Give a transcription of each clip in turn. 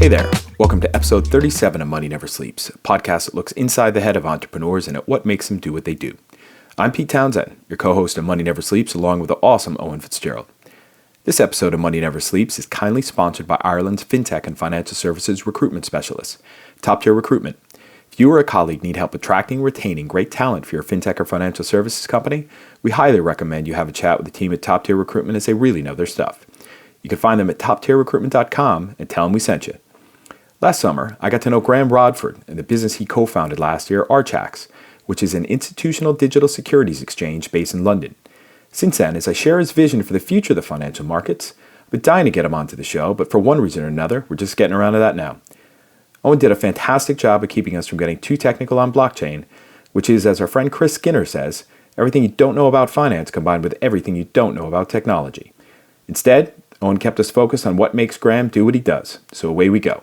Hey there, welcome to episode 37 of Money Never Sleeps, a podcast that looks inside the head of entrepreneurs and at what makes them do what they do. I'm Pete Townsend, your co-host of Money Never Sleeps, along with the awesome Owen Fitzgerald. This episode of Money Never Sleeps is kindly sponsored by Ireland's fintech and financial services recruitment specialists, Top Tier Recruitment. If you or a colleague need help attracting and retaining great talent for your fintech or financial services company, we highly recommend you have a chat with the team at Top Tier Recruitment as they really know their stuff. You can find them at toptierrecruitment.com and tell them we sent you. Last summer, I got to know Graham Rodford and the business he co-founded last year, Archax, which is an institutional digital securities exchange based in London. Since then, as I share his vision for the future of the financial markets, I've been dying to get him onto the show, but for one reason or another, we're just getting around to that now. Owen did a fantastic job of keeping us from getting too technical on blockchain, which is, as our friend Chris Skinner says, everything you don't know about finance combined with everything you don't know about technology. Instead, Owen kept us focused on what makes Graham do what he does, so away we go.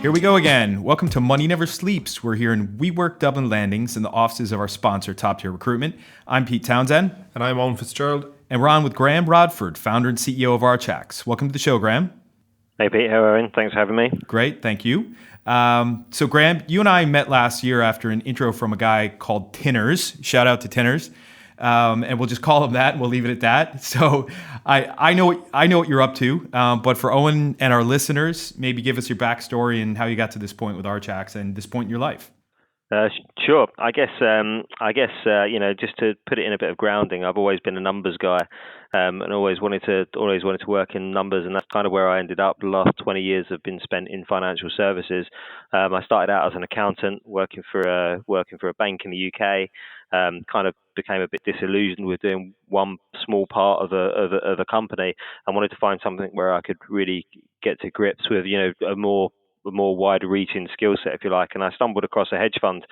Here we go again. Welcome to Money Never Sleeps. We're here in WeWork Dublin Landings in the offices of our sponsor, Top Tier Recruitment. I'm Pete Townsend. And I'm Owen Fitzgerald. And we're on with Graham Rodford, founder and CEO of Archax. Welcome to the show, Graham. Hey, Pete. How are you? Thanks for having me. Great. Thank you. So, Graham, you and I met last year after an intro from a guy called Tinners. Shout out to Tinners. And we'll just call him that, and we'll leave it at that. So I know what you're up to, but for Owen and our listeners, maybe give us your backstory and how you got to this point with Archax and this point in your life. Sure. I guess just to put it in a bit of grounding, I've always been a numbers guy, and always wanted to work in numbers, and that's kind of where I ended up. The last 20 years have been spent in financial services. I started out as an accountant, working for a bank in the UK. Kind of became a bit disillusioned with doing one small part of a company, and wanted to find something where I could really get to grips with a more wide-reaching skill set, if you like. And I stumbled across a hedge fund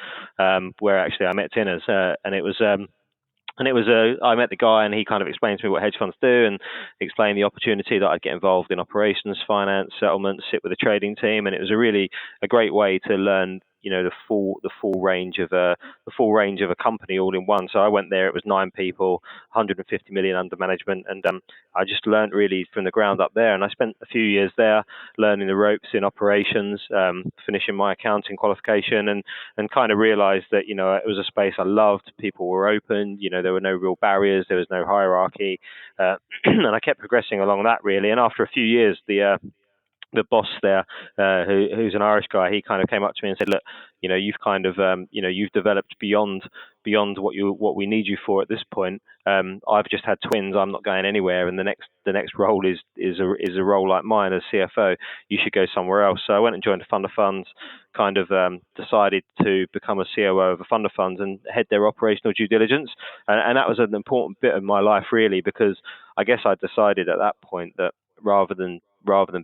where actually I met Tinners, I met the guy, and he kind of explained to me what hedge funds do, and explained the opportunity that I'd get involved in operations, finance, settlements, sit with a trading team, and it was a great way to learn the full range of a company all in one. So I went there. It was 9 people, 150 million under management, and I just learned really from the ground up there. And I spent a few years there learning the ropes in operations, finishing my accounting qualification, and kind of realized that it was a space I loved. People were open. There were no real barriers. There was no hierarchy, and I kept progressing along that really. And after a few years, the boss there, who's an Irish guy, he kind of came up to me and said, "Look, you've kind of, you've developed beyond what we need you for at this point. I've just had twins. I'm not going anywhere, and the next role is a role like mine as CFO. You should go somewhere else." So I went and joined a fund of funds. Kind of decided to become a COO of a fund of funds and head their operational due diligence, and that was an important bit of my life really, because I guess I decided at that point that rather than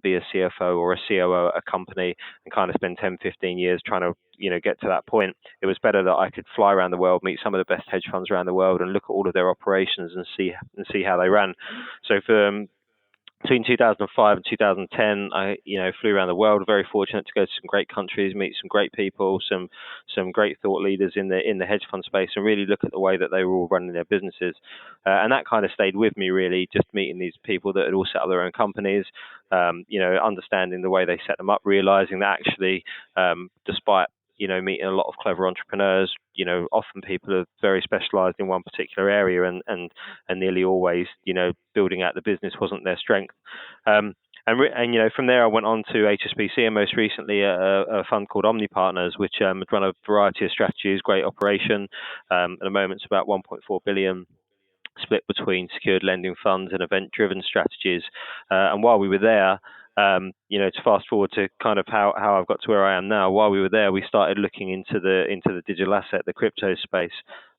be a CFO or a COO at a company and kind of spend 10, 15 years trying to, get to that point, it was better that I could fly around the world, meet some of the best hedge funds around the world, and look at all of their operations and see how they ran. So between 2005 and 2010, I flew around the world. Very fortunate to go to some great countries, meet some great people, some great thought leaders in the hedge fund space, and really look at the way that they were all running their businesses. And that kind of stayed with me really, just meeting these people that had all set up their own companies, understanding the way they set them up, realizing that actually, despite meeting a lot of clever entrepreneurs, often people are very specialized in one particular area, and nearly always, building out the business wasn't their strength. And from there I went on to HSBC, and most recently a fund called Omni Partners, which had run a variety of strategies, great operation. At the moment it's about 1.4 billion, split between secured lending funds and event-driven strategies. And while we were there, to fast forward to kind of how I've got to where I am now. While we were there, we started looking into the digital asset, the crypto space.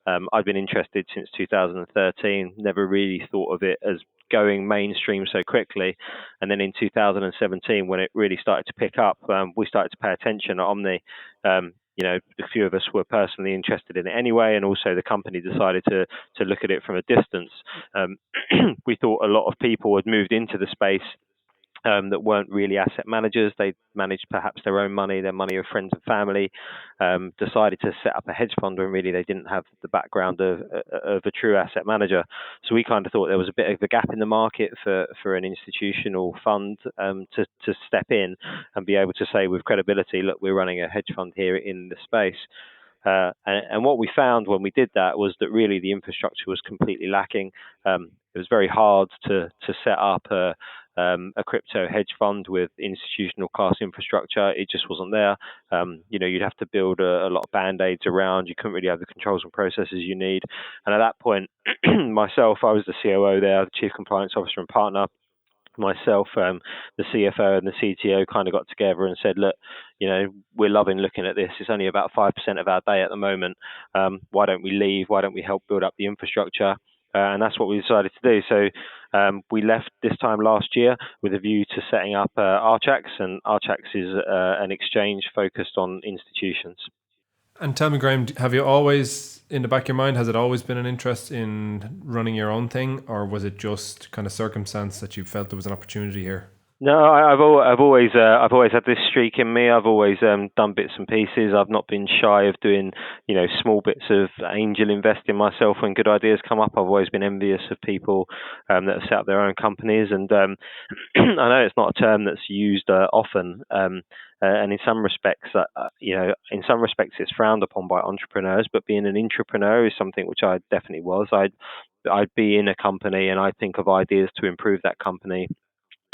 I've been interested since 2013. Never really thought of it as going mainstream so quickly. And then in 2017, when it really started to pick up, we started to pay attention at Omni. A few of us were personally interested in it anyway, and also the company decided to look at it from a distance. We thought a lot of people had moved into the space that weren't really asset managers. They managed perhaps their own money, their money of friends and family, decided to set up a hedge fund when really they didn't have the background of a true asset manager. So we kind of thought there was a bit of a gap in the market for an institutional fund to step in and be able to say with credibility, look, we're running a hedge fund here in the space. And what we found when we did that was that really the infrastructure was completely lacking. It was very hard to set up a crypto hedge fund with institutional class infrastructure. It just wasn't there. You'd have to build a lot of band-aids around. You couldn't really have the controls and processes you need. And at that point, myself, I was the COO there, the Chief Compliance Officer and Partner. Myself, the CFO and the CTO kind of got together and said, look, we're loving looking at this. It's only about 5% of our day at the moment. Why don't we leave? Why don't we help build up the infrastructure? And that's what we decided to do. So we left this time last year with a view to setting up Archax, and Archax is an exchange focused on institutions. And tell me, Graham, have you always, in the back of your mind, has it always been an interest in running your own thing, or was it just kind of circumstance that you felt there was an opportunity here? No, I've always had this streak in me. I've always done bits and pieces. I've not been shy of doing, small bits of angel investing myself when good ideas come up. I've always been envious of people that have set up their own companies, and I know it's not a term that's used often. And in some respects, it's frowned upon by entrepreneurs. But being an intrapreneur is something which I definitely was. I'd be in a company and I'd think of ideas to improve that company.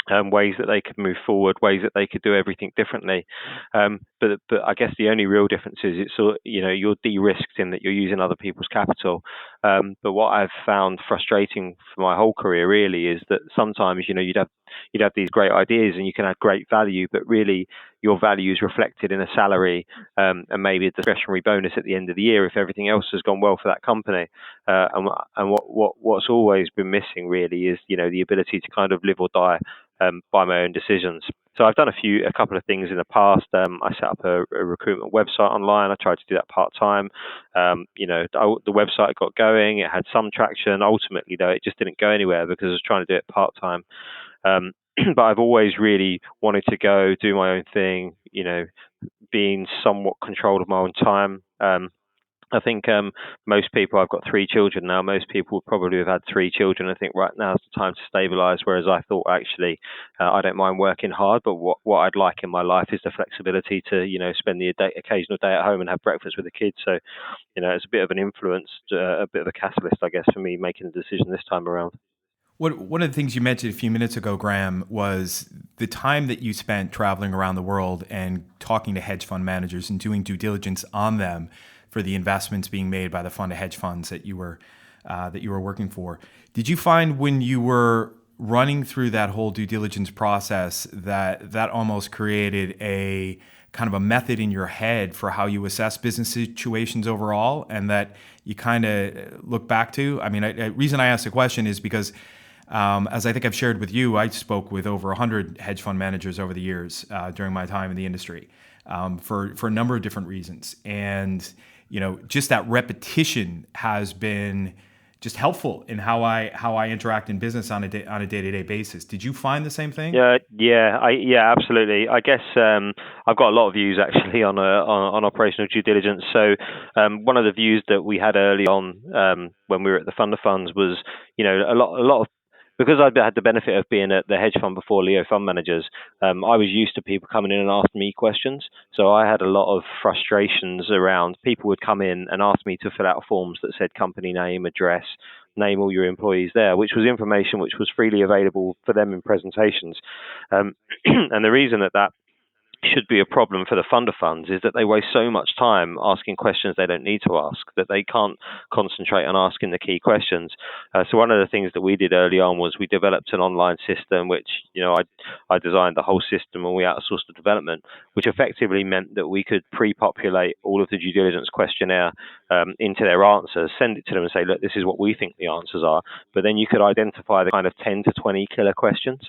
Ways that they could move forward, ways that they could do everything differently. But I guess the only real difference is you're de-risked in that you're using other people's capital. But what I've found frustrating for my whole career really is that sometimes you'd have these great ideas and you can add great value, but really your value is reflected in a salary and maybe a discretionary bonus at the end of the year if everything else has gone well for that company. And what's always been missing really is the ability to kind of live or die by my own decisions. So I've done a couple of things in the past. I set up a recruitment website online. I tried to do that part time. The website got going. It had some traction. Ultimately, though, it just didn't go anywhere because I was trying to do it part time. But I've always really wanted to go do my own thing. Being somewhat controlled of my own time. I think most people, I've got 3 children now, most people would probably have had 3 children. I think right now is the time to stabilize, whereas I thought actually I don't mind working hard, but what I'd like in my life is the flexibility to, spend the occasional day at home and have breakfast with the kids. So, it's a bit of an influence, a bit of a catalyst, I guess, for me making a decision this time around. One of the things you mentioned a few minutes ago, Graham, was the time that you spent traveling around the world and talking to hedge fund managers and doing due diligence on them for the investments being made by the fund of hedge funds that you were working for. Did you find when you were running through that whole due diligence process that almost created a kind of a method in your head for how you assess business situations overall, and that you kind of look back to? I mean, the reason I asked the question is because as I think I've shared with you, I spoke with over 100 hedge fund managers over the years during my time in the industry for a number of different reasons. And just that repetition has been just helpful in how I interact in business on a day-to-day basis. Did you find the same thing? Yeah, absolutely. I guess I've got a lot of views actually on operational due diligence. So one of the views that we had early on when we were at the fund of funds was, a lot of, because I'd had the benefit of being at the hedge fund before Leo Fund Managers, I was used to people coming in and asking me questions. So I had a lot of frustrations around people would come in and ask me to fill out forms that said company name, address, name all your employees there, which was information which was freely available for them in presentations. And the reason that should be a problem for the fund of funds is that they waste so much time asking questions they don't need to ask, that they can't concentrate on asking the key questions. So one of the things that we did early on was we developed an online system, which, I designed the whole system and we outsourced the development, which effectively meant that we could pre-populate all of the due diligence questionnaire into their answers, send it to them and say, look, this is what we think the answers are. But then you could identify the kind of 10 to 20 killer questions.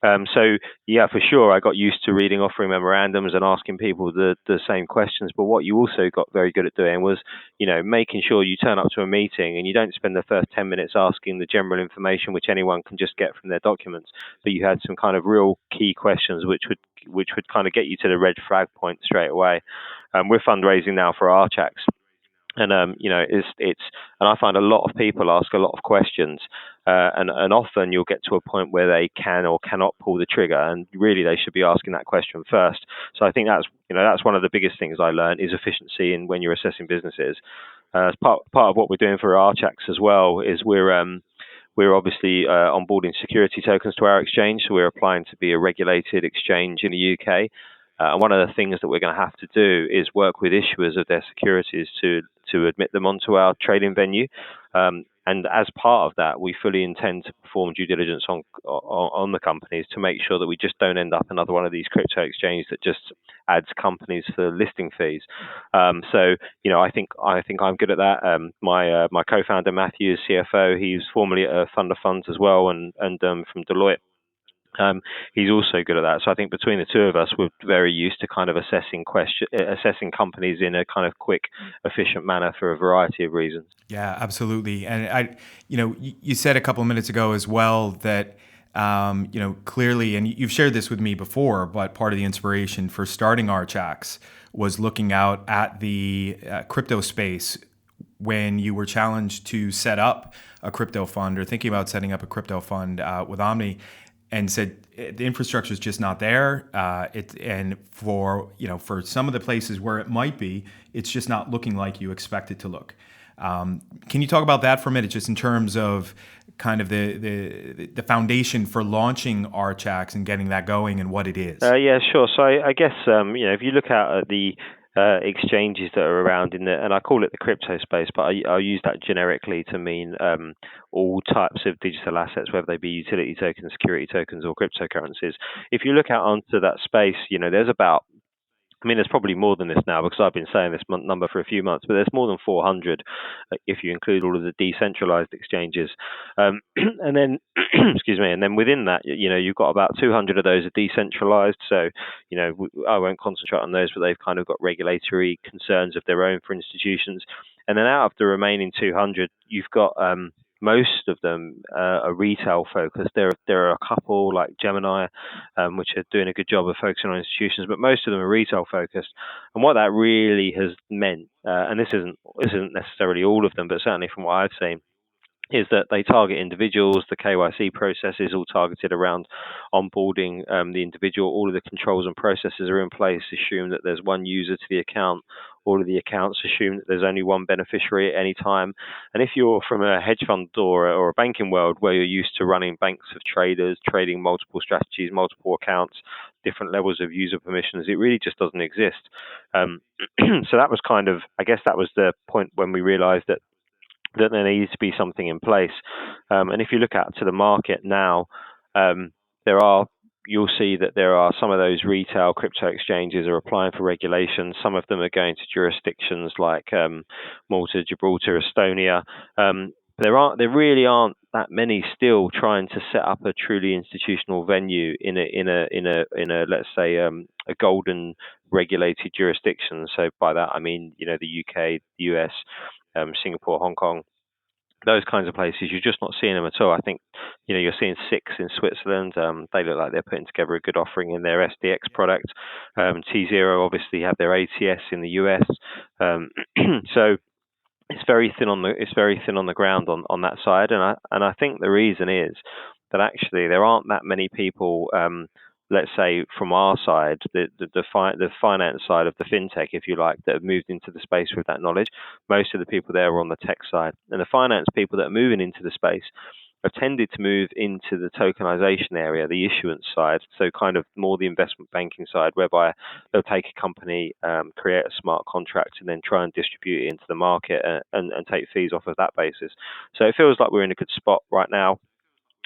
So yeah, for sure, I got used to reading offering memorandums and asking people the same questions. But what you also got very good at doing was, making sure you turn up to a meeting and you don't spend the first 10 minutes asking the general information which anyone can just get from their documents, but you had some kind of real key questions which would kind of get you to the red flag point straight away. We're fundraising now for Archax, and it's and I find a lot of people ask a lot of questions, and often you'll get to a point where they can or cannot pull the trigger, and really they should be asking that question first. So I think that's one of the biggest things I learned is efficiency in when you're assessing businesses. As part of what we're doing for Archax as well is we're obviously onboarding security tokens to our exchange, so we're applying to be a regulated exchange in the UK. And one of the things that we're going to have to do is work with issuers of their securities to admit them onto our trading venue. And as part of that, we fully intend to perform due diligence on the companies to make sure that we just don't end up another one of these crypto exchanges that just adds companies for listing fees. So I think I'm good at that. My co-founder Matthew is CFO. He's formerly at a fund of funds as well, and from Deloitte. He's also good at that. So I think between the two of us, we're very used to kind of assessing companies in a kind of quick, efficient manner for a variety of reasons. Yeah, absolutely. And you said a couple of minutes ago as well that, clearly, and you've shared this with me before, but part of the inspiration for starting Archax was looking out at the crypto space when you were challenged to set up a crypto fund or thinking about setting up a crypto fund with Omni, and said the infrastructure is just not there. And for some of the places where it might be, it's just not looking like you expect it to look. Can you talk about that for a minute, just in terms of kind of the foundation for launching Archax and getting that going and what it is? Yeah, sure. So I guess if you look out at the exchanges that are around and I call it the crypto space, but I'll use that generically to mean all types of digital assets, whether they be utility tokens, security tokens, or cryptocurrencies. If you look out onto that space, there's there's probably more than this now because I've been saying this number for a few months, but there's more than 400 if you include all of the decentralized exchanges. And then, excuse me, and then within that, you've got about 200 of those are decentralized. So, I won't concentrate on those, but they've kind of got regulatory concerns of their own for institutions. And then out of the remaining 200, you've got most of them are retail focused. There are a couple like Gemini, which are doing a good job of focusing on institutions, but most of them are retail focused. And what that really has meant, and this isn't necessarily all of them, but certainly from what I've seen, is that they target individuals. The KYC process is all targeted around onboarding the individual. All of the controls and processes are in place. Assume that there's one user to the account. All of the accounts assume that there's only one beneficiary at any time. And if you're from a hedge fund or a banking world where you're used to running banks of traders, trading multiple strategies, multiple accounts, different levels of user permissions, it really just doesn't exist. So that was I guess that was the point when we realized that there needs to be something in place. And if you look out to the market now, you'll see that there are some of those retail crypto exchanges are applying for regulation. Some of them are going to jurisdictions like Malta, Gibraltar, Estonia. There really aren't that many still trying to set up a truly institutional venue in a let's say a golden regulated jurisdiction. So by that I mean the UK, the US, Singapore, Hong Kong, those kinds of places. You're just not seeing them at all. I think you're seeing six in Switzerland. They look like they're putting together a good offering in their SDX product. T0 obviously have their ATS in the US. So it's very thin on the ground on that side, and I think the reason is that actually there aren't that many people. Let's say from our side, the finance side of the fintech, if you like, that have moved into the space with that knowledge. Most of the people there are on the tech side, and the finance people that are moving into the space have tended to move into the tokenization area, the issuance side, so kind of more the investment banking side, whereby they'll take a company, create a smart contract, and then try and distribute it into the market and take fees off of that basis. So it feels like we're in a good spot right now.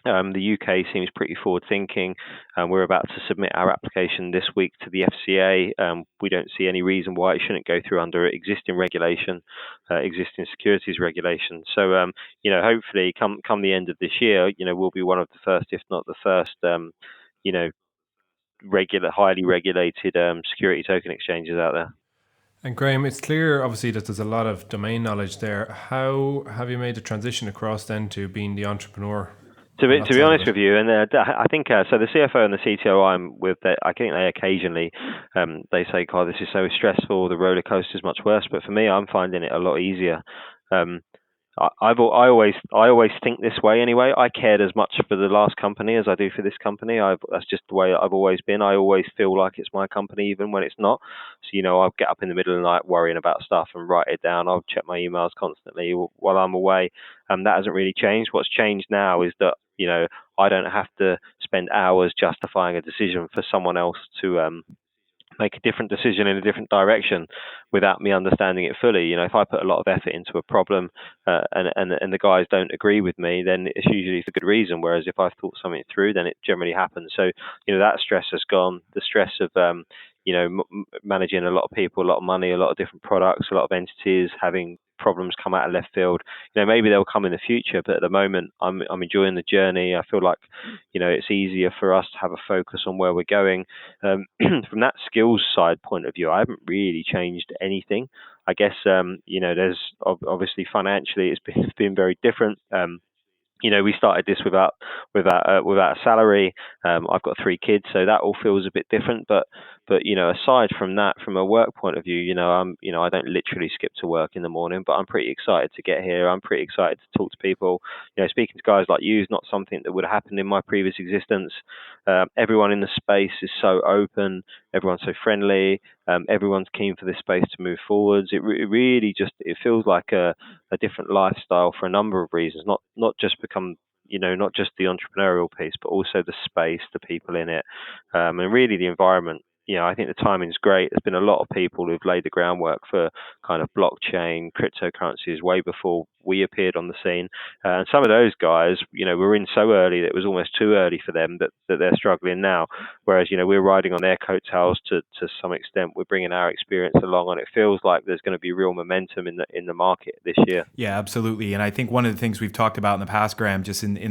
The UK seems pretty forward thinking. We're about to submit our application this week to the FCA. We don't see any reason why it shouldn't go through under existing regulation, existing securities regulation. So, hopefully come the end of this year, we'll be one of the first, if not the first, you know, highly regulated security token exchanges out there. And Graham, it's clear, obviously, that there's a lot of domain knowledge there. How have you made the transition across then to being the entrepreneur? To be honest with you, and I think so. The CFO and the CTO I'm with, I think they occasionally they say, "God, this is so stressful. The roller coaster is much worse." But for me, I'm finding it a lot easier. I always think this way anyway. I cared as much for the last company as I do for this company. That's just the way I've always been. I always feel like it's my company, even when it's not. So I'll get up in the middle of the night worrying about stuff and write it down. I'll check my emails constantly while I'm away. That hasn't really changed. What's changed now is that I don't have to spend hours justifying a decision for someone else to make a different decision in a different direction without me understanding it fully. If I put a lot of effort into a problem and the guys don't agree with me, then it's usually for good reason. Whereas if I've thought something through, then it generally happens. So that stress has gone. The stress of managing a lot of people, a lot of money, a lot of different products, a lot of entities, having problems come out of left field. Maybe they'll come in the future, but at the moment, I'm enjoying the journey. I feel like it's easier for us to have a focus on where we're going. From that skills side point of view, I haven't really changed anything. I guess there's obviously financially it's been very different. We started this without a salary. I've got 3 kids, so that all feels a bit different. But aside from that, from a work point of view, I don't literally skip to work in the morning, but I'm pretty excited to get here. I'm pretty excited to talk to people. Speaking to guys like you is not something that would have happened in my previous existence. Everyone in the space is so open. Everyone's so friendly. Everyone's keen for this space to move forwards. It really just feels like a different lifestyle for a number of reasons. Not just not just the entrepreneurial piece, but also the space, the people in it, and really the environment. I think the timing's great. There's been a lot of people who've laid the groundwork for kind of blockchain, cryptocurrencies way before we appeared on the scene. And some of those guys, were in so early that it was almost too early for them that they're struggling now. Whereas, we're riding on their coattails to some extent. We're bringing our experience along, and it feels like there's going to be real momentum in the market this year. Yeah, absolutely. And I think one of the things we've talked about in the past, Graham, just in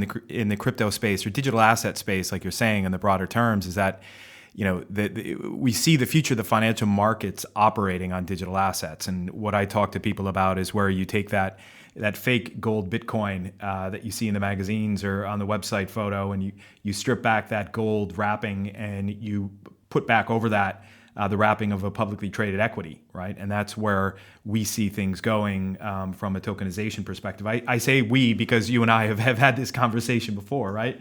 the crypto space or digital asset space, like you're saying in the broader terms, is that we see the future of the financial markets operating on digital assets. And what I talk to people about is where you take that fake gold Bitcoin that you see in the magazines or on the website photo, and you strip back that gold wrapping and you put back over that the wrapping of a publicly traded equity, right? And that's where we see things going from a tokenization perspective. I say we because you and I have had this conversation before, right?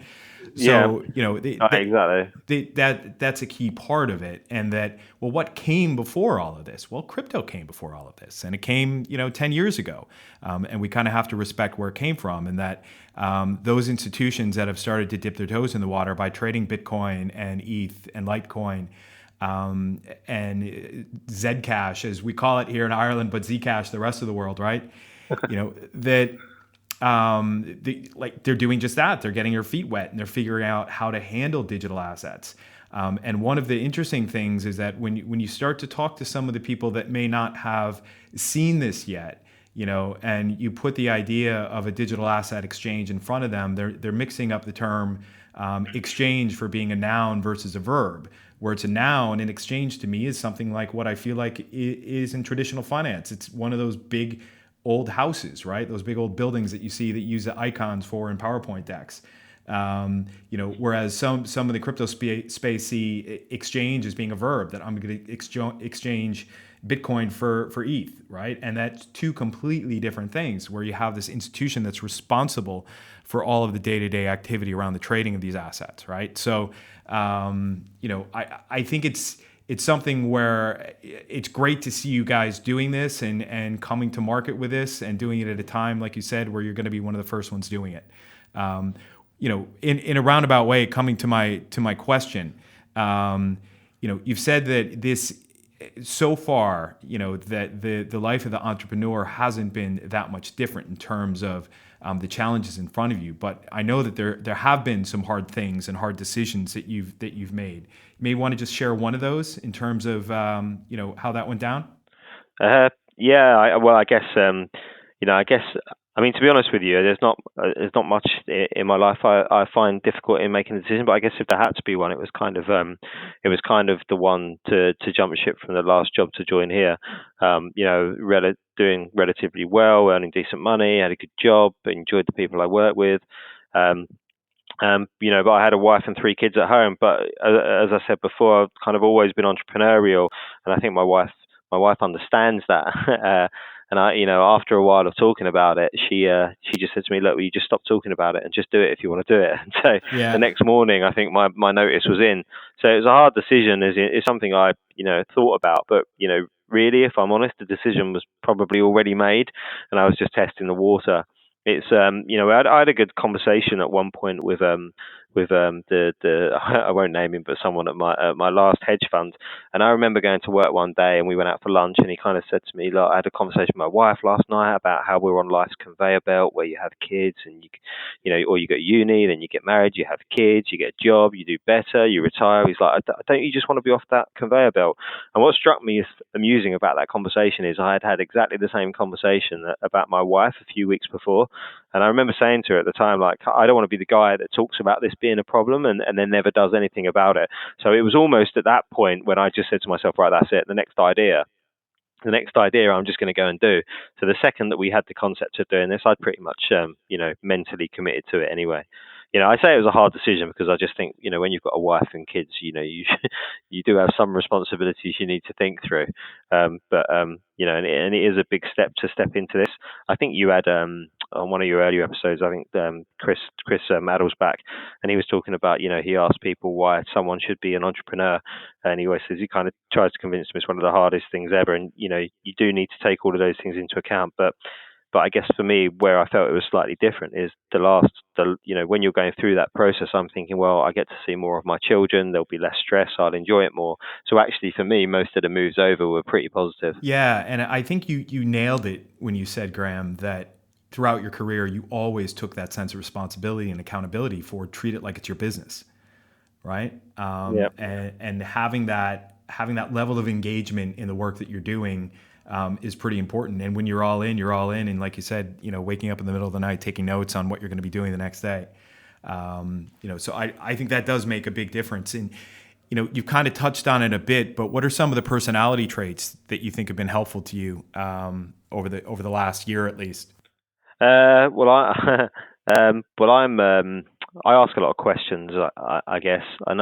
So, exactly. That's a key part of it. And that, well, what came before all of this? Well, crypto came before all of this, and it came, 10 years ago. And we kind of have to respect where it came from, and that those institutions that have started to dip their toes in the water by trading Bitcoin and ETH and Litecoin, and Zcash, as we call it here in Ireland, but Zcash, the rest of the world, right? That they're doing just that. They're getting their feet wet and they're figuring out how to handle digital assets. And one of the interesting things is that when you start to talk to some of the people that may not have seen this yet, and you put the idea of a digital asset exchange in front of them, they're mixing up the term exchange for being a noun versus a verb. Where it's a noun, an exchange to me is something like what I feel like is in traditional finance. It's one of those big old houses, right? Those big old buildings that you see that use the icons for in PowerPoint decks. Whereas some of the crypto space see exchange as being a verb, that I'm going to exchange Bitcoin for ETH, right? And that's 2 completely different things, where you have this institution that's responsible for all of the day-to-day activity around the trading of these assets, right? So, I think it's something where it's great to see you guys doing this and coming to market with this and doing it at a time, like you said, where you're going to be one of the first ones doing it. In a roundabout way, coming to my question, you've said that this so far, that the life of the entrepreneur hasn't been that much different in terms of the challenges in front of you. But I know that there have been some hard things and hard decisions that you've made. You may want to just share one of those in terms of how that went down. I guess I mean, to be honest with you, there's not much in my life I find difficult in making a decision. But I guess if there had to be one, it was kind of the one to jump ship from the last job to join here. Doing relatively well, earning decent money, had a good job, enjoyed the people I work with. Um, but I had a wife and 3 kids at home. But as I said before, I've kind of always been entrepreneurial, and I think my wife understands that. And after a while of talking about it, she just said to me, "Look, will you just stop talking about it and just do it if you want to do it?" And so Yeah. the next morning, I think my notice was in. So it was a hard decision. It's something I thought about, but really, if I'm honest, the decision was probably already made, and I was just testing the water. It's I had a good conversation at one point with the I won't name him, but someone at my last hedge fund. And I remember going to work one day, and we went out for lunch, and he kind of said to me, "Look, I had a conversation with my wife last night about how we're on life's conveyor belt, where you have kids, and or you go to uni, then you get married, you have kids, you get a job, you do better, you retire." He's like, "Don't you just want to be off that conveyor belt?" And what struck me as amusing about that conversation is I had had exactly the same conversation about my wife a few weeks before. And I remember saying to her at the time, like, I don't want to be the guy that talks about this being a problem and then never does anything about it. So it was almost at that point when I just said to myself, right, that's it. The next idea I'm just going to go and do. So the second that we had the concept of doing this, I'd pretty much, mentally committed to it anyway. I say it was a hard decision because I just think, when you've got a wife and kids, you do have some responsibilities you need to think through. And it is a big step to step into this. I think you had on one of your earlier episodes, I think Chris Maddles back, and he was talking about, he asked people why someone should be an entrepreneur, and he always says he kind of tries to convince them it's one of the hardest things ever, and you do need to take all of those things into account, but I guess for me, where I felt it was slightly different is when you're going through that process, I'm thinking, well, I get to see more of my children. There'll be less stress. I'll enjoy it more. So actually, for me, most of the moves over were pretty positive. Yeah, and I think you nailed it when you said, Graham, that throughout your career, you always took that sense of responsibility and accountability for treat it like it's your business, right? Yeah. And having that level of engagement in the work that you're doing is pretty important. And when you're all in, you're all in. And like you said, waking up in the middle of the night, taking notes on what you're going to be doing the next day. So I think that does make a big difference. And, you've kind of touched on it a bit, but what are some of the personality traits that you think have been helpful to you over the last year at least? I ask a lot of questions, I guess, and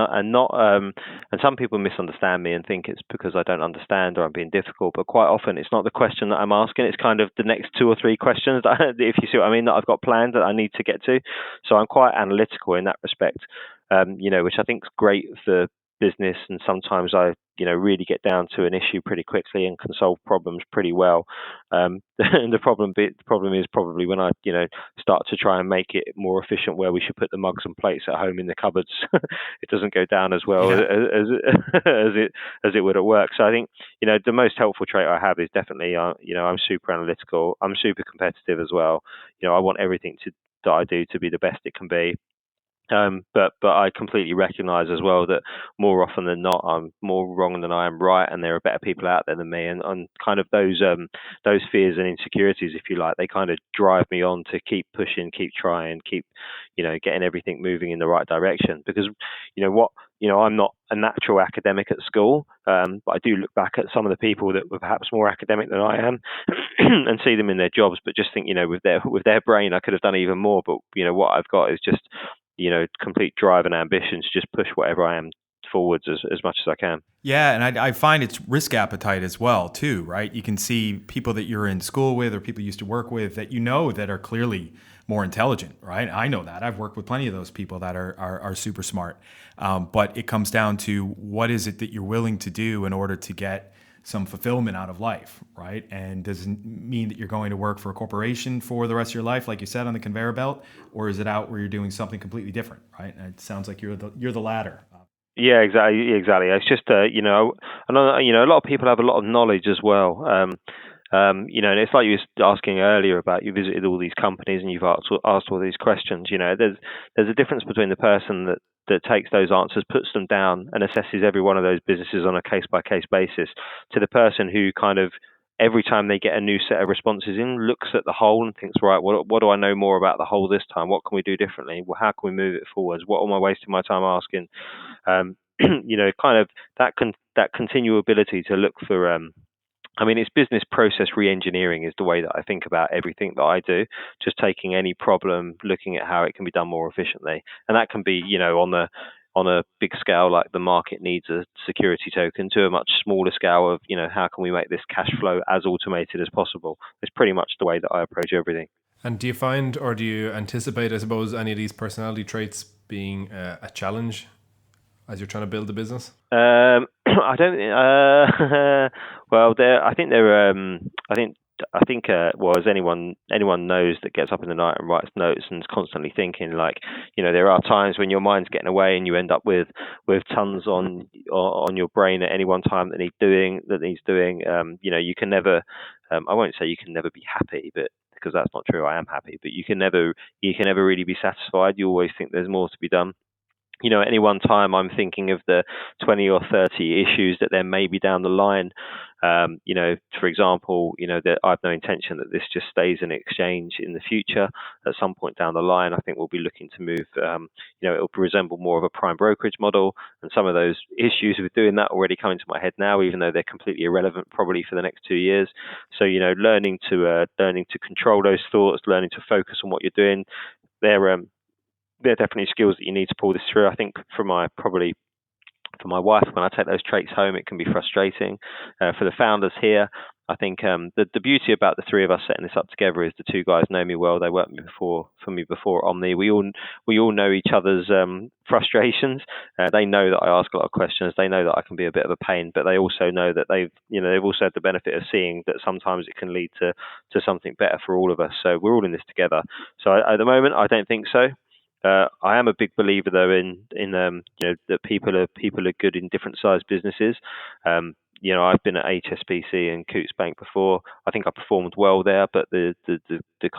some people misunderstand me and think it's because I don't understand or I'm being difficult. But quite often, it's not the question that I'm asking; it's kind of the next 2 or 3 questions if you see what I mean, that I've got planned that I need to get to. So I'm quite analytical in that respect, which I think is great for business. And sometimes I, really get down to an issue pretty quickly and can solve problems pretty well. The problem is probably when I, start to try and make it more efficient, where we should put the mugs and plates at home in the cupboards. It doesn't go down as well as it would at work. So I think, the most helpful trait I have is definitely, I'm super analytical. I'm super competitive as well. I want everything that I do to be the best it can be. But I completely recognise as well that more often than not, I'm more wrong than I am right, and there are better people out there than me. And kind of those fears and insecurities, if you like, they kind of drive me on to keep pushing, keep trying, keep getting everything moving in the right direction. Because I'm not a natural academic at school, but I do look back at some of the people that were perhaps more academic than I am, and see them in their jobs, but just think, with their brain, I could have done even more. But what I've got is just complete drive and ambition to just push whatever I am forwards as much as I can. Yeah, and I find it's risk appetite as well too, right? You can see people that you're in school with or people you used to work with that that are clearly more intelligent, right? I know that. I've worked with plenty of those people that are super smart. But it comes down to what is it that you're willing to do in order to get some fulfillment out of life, right? And does it mean that you're going to work for a corporation for the rest of your life, like you said, on the conveyor belt, or is it out where you're doing something completely different, right? And it sounds like you're the latter. Yeah, exactly. It's just a lot of people have a lot of knowledge as well. And it's like you were asking earlier about, you visited all these companies and you've asked all these questions. There's a difference between the person that takes those answers, puts them down, and assesses every one of those businesses on a case by case basis, to the person who kind of every time they get a new set of responses in, looks at the whole and thinks, right, what do I know more about the whole this time? What can we do differently? Well, how can we move it forwards? What am I wasting my time asking? Kind of that continual ability to look for. It's business process re-engineering is the way that I think about everything that I do. Just taking any problem, looking at how it can be done more efficiently, and that can be, on a big scale, like the market needs a security token, to a much smaller scale of, how can we make this cash flow as automated as possible? It's pretty much the way that I approach everything. And do you find, or do you anticipate, I suppose, any of these personality traits being a challenge as you're trying to build a business? I don't. Well, I think they're. I think. Well, as anyone knows that gets up in the night and writes notes and is constantly thinking, like, there are times when your mind's getting away and you end up with tons on your brain at any one time that needs doing. You can never. I won't say you can never be happy, but because that's not true, I am happy. But you can never really be satisfied. You always think there's more to be done. At any one time, I'm thinking of the 20 or 30 issues that there may be down the line. For example, that I've no intention that this just stays an exchange in the future. At some point down the line, I think we'll be looking to move. It'll resemble more of a prime brokerage model, and some of those issues with doing that already come into my head now, even though they're completely irrelevant probably for the next 2 years. So, learning to control those thoughts, learning to focus on what you're doing, they're definitely skills that you need to pull this through. I think for my wife, when I take those traits home, it can be frustrating. For the founders here, I think the beauty about the three of us setting this up together is the two guys know me well. They worked for me before at Omni. We all know each other's frustrations. They know that I ask a lot of questions. They know that I can be a bit of a pain, but they also know that they've also had the benefit of seeing that sometimes it can lead to something better for all of us. So we're all in this together. So at the moment, I don't think so. I am a big believer, though, in that people are good in different sized businesses. I've been at HSBC and Coots Bank before. I think I performed well there, but the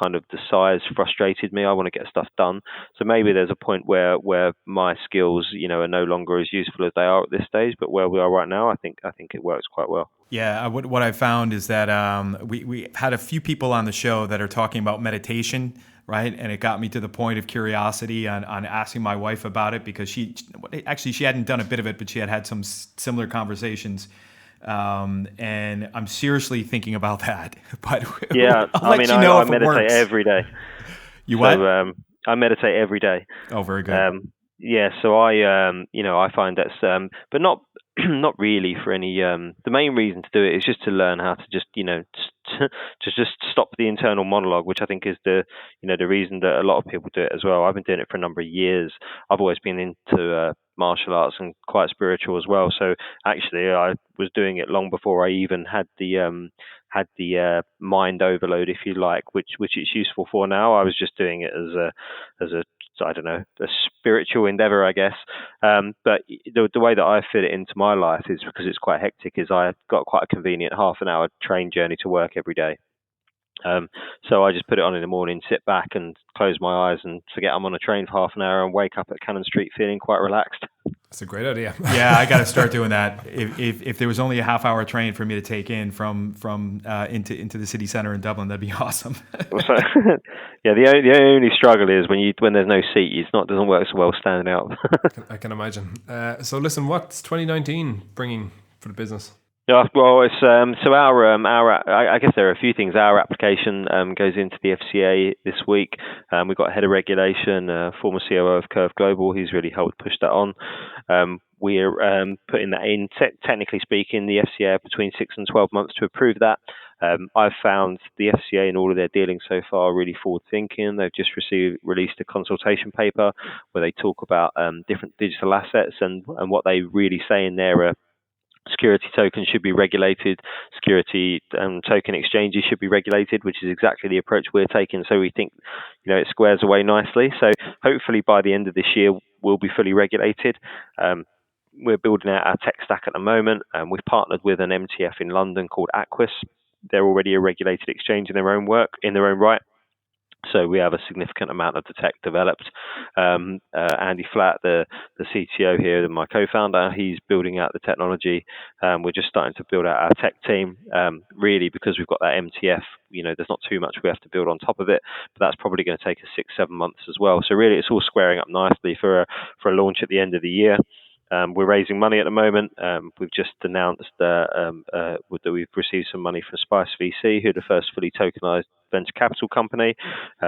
kind of the size frustrated me. I want to get stuff done. So maybe there's a point where my skills, are no longer as useful as they are at this stage. But where we are right now, I think it works quite well. Yeah, what I found is that we had a few people on the show that are talking about meditation, right? And it got me to the point of curiosity on asking my wife about it, because she hadn't done a bit of it, but she had some similar conversations. And I'm seriously thinking about that. But yeah, I meditate every day. You what? So, I meditate every day. Oh, very good. Yeah, so I find that's, but not really for any. The main reason to do it is just to learn how to just, to just stop the internal monologue, which I think is the reason that a lot of people do it as well. I've been doing it for a number of years. I've always been into martial arts and quite spiritual as well. So actually, I was doing it long before I even had the mind overload, if you like, which it's useful for now. I was just doing it as a I don't know, a spiritual endeavor, I guess. But the way that I fit it into my life is, because it's quite hectic, is I've got quite a convenient half an hour train journey to work every day. So I just put it on in the morning, sit back and close my eyes and forget I'm on a train for half an hour and wake up at Cannon Street feeling quite relaxed. That's a great idea. Yeah, I got to start doing that. If there was only a half-hour train for me to take in from into the city centre in Dublin, that'd be awesome. Yeah, the only struggle is when there's no seat, it doesn't work so well standing out. I can imagine. So listen, what's 2019 bringing for the business? Yeah, well, it's so our I guess there are a few things. Our application goes into the FCA this week. We've got a head of regulation, former COO of Curve Global, who's really helped push that on. We're putting that in. Technically speaking, the FCA have between 6 and 12 months to approve that. I've found the FCA in all of their dealings so far really forward thinking. They've just released a consultation paper where they talk about different digital assets and what they really say in there. Security tokens should be regulated. Security token exchanges should be regulated, which is exactly the approach we're taking. So we think, it squares away nicely. So hopefully by the end of this year, we'll be fully regulated. We're building out our tech stack at the moment. We've partnered with an MTF in London called Archax. They're already a regulated exchange in their own right. So we have a significant amount of the tech developed. Andy Flatt, the CTO here, and my co-founder, he's building out the technology. We're just starting to build out our tech team, really because we've got that MTF. There's not too much we have to build on top of it, but that's probably going to take us 6-7 months as well. So really, it's all squaring up nicely for a launch at the end of the year. We're raising money at the moment. We've just announced that we've received some money from Spice VC, who are the first fully tokenized venture capital company,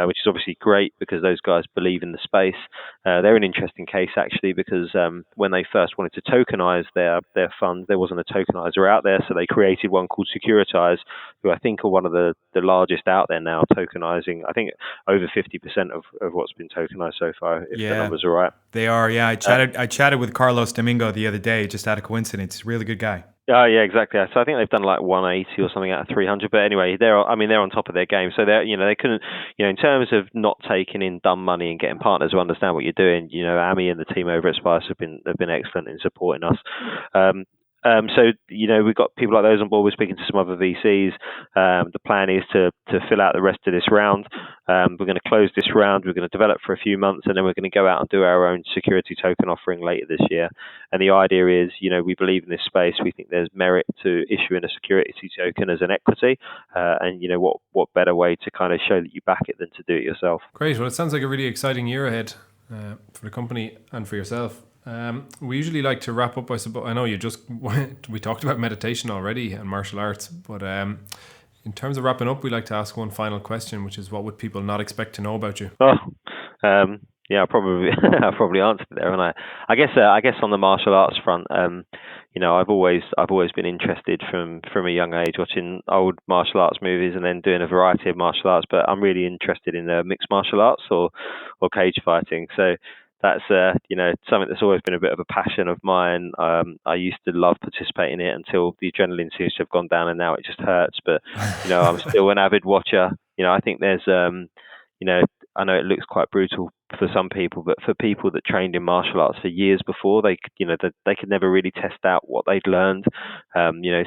which is obviously great because those guys believe in the space. They're an interesting case actually because when they first wanted to tokenize their fund, there wasn't a tokenizer out there, so they created one called Securitize, who I think are one of the largest out there now, tokenizing I think over 50% of what's been tokenized so far, if the numbers are right. They are, yeah. I chatted with Carlos Domingo the other day, just out of coincidence. Really good guy. Oh yeah, exactly. So I think they've done like 180 or something out of 300. But anyway, they're on top of their game. So they couldn't, in terms of not taking in dumb money and getting partners who understand what you're doing. Amy and the team over at Spice have been excellent in supporting us. So we've got people like those on board. We're speaking to some other VCs. The plan is to fill out the rest of this round. We're going to close this round. We're going to develop for a few months, and then we're going to go out and do our own security token offering later this year. And the idea is, we believe in this space. We think there's merit to issuing a security token as an equity. And what better way to kind of show that you back it than to do it yourself? Great. Well, it sounds like a really exciting year ahead for the company and for yourself. We usually like to wrap up, I suppose. I know we talked about meditation already and martial arts, but in terms of wrapping up, we like to ask one final question, which is, what would people not expect to know about you? Yeah, I probably answered it there, and I guess on the martial arts front, I've always been interested from a young age watching old martial arts movies and then doing a variety of martial arts, but I'm really interested in mixed martial arts or cage fighting. So that's something that's always been a bit of a passion of mine. I used to love participating in it until the adrenaline seems to have gone down, and now it just hurts. But I'm still an avid watcher. I think there's I know it looks quite brutal for some people, but for people that trained in martial arts for years before, they could never really test out what they'd learned.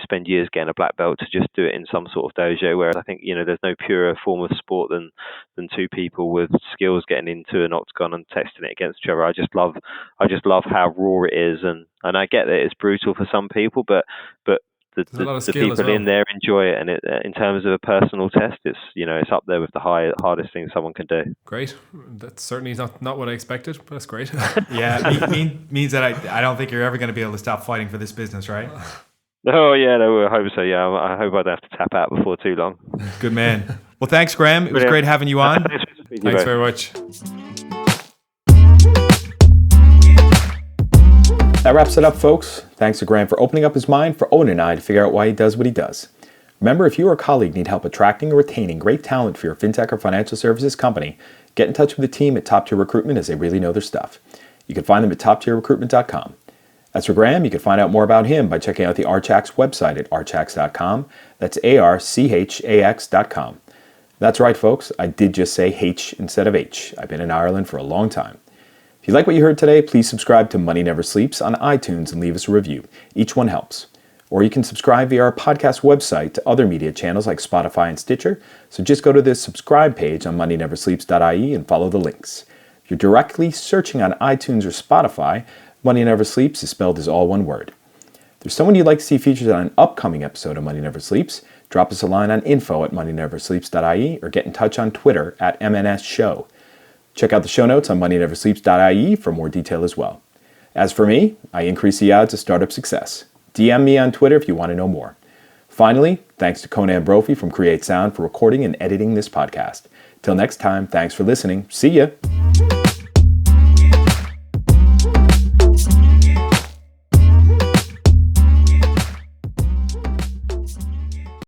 Spend years getting a black belt to just do it in some sort of dojo. Whereas I think there's no purer form of sport than two people with skills getting into an octagon and testing it against each other. I just love how raw it is, and I get that it's brutal for some people, but the people in there enjoy it, and in terms of a personal test, it's up there with the hardest thing someone can do. Great. That's certainly not what I expected, but that's great. Yeah, means that I don't think you're ever going to be able to stop fighting for this business, right? Oh yeah, no, I hope so. Yeah, I hope I don't have to tap out before too long. Good man. Well, thanks, Graham. It was great having you on. Thanks very much. That wraps it up, folks. Thanks to Graham for opening up his mind for Owen and I to figure out why he does what he does. Remember, if you or a colleague need help attracting or retaining great talent for your fintech or financial services company, get in touch with the team at Top Tier Recruitment, as they really know their stuff. You can find them at toptierrecruitment.com. As for Graham, you can find out more about him by checking out the Archax website at archax.com. That's ARCHAX.com. That's right, folks. I did just say H instead of H. I've been in Ireland for a long time. If you like what you heard today, please subscribe to Money Never Sleeps on iTunes and leave us a review. Each one helps. Or you can subscribe via our podcast website to other media channels like Spotify and Stitcher. So just go to the subscribe page on moneyneversleeps.ie and follow the links. If you're directly searching on iTunes or Spotify, Money Never Sleeps is spelled as all one word. If there's someone you'd like to see featured on an upcoming episode of Money Never Sleeps, drop us a line on info@moneyneversleeps.ie or get in touch on Twitter @MNSShow. Check out the show notes on moneyneversleeps.ie for more detail as well. As for me, I increase the odds of startup success. DM me on Twitter if you want to know more. Finally, thanks to Conan Brophy from Create Sound for recording and editing this podcast. Till next time, thanks for listening. See ya!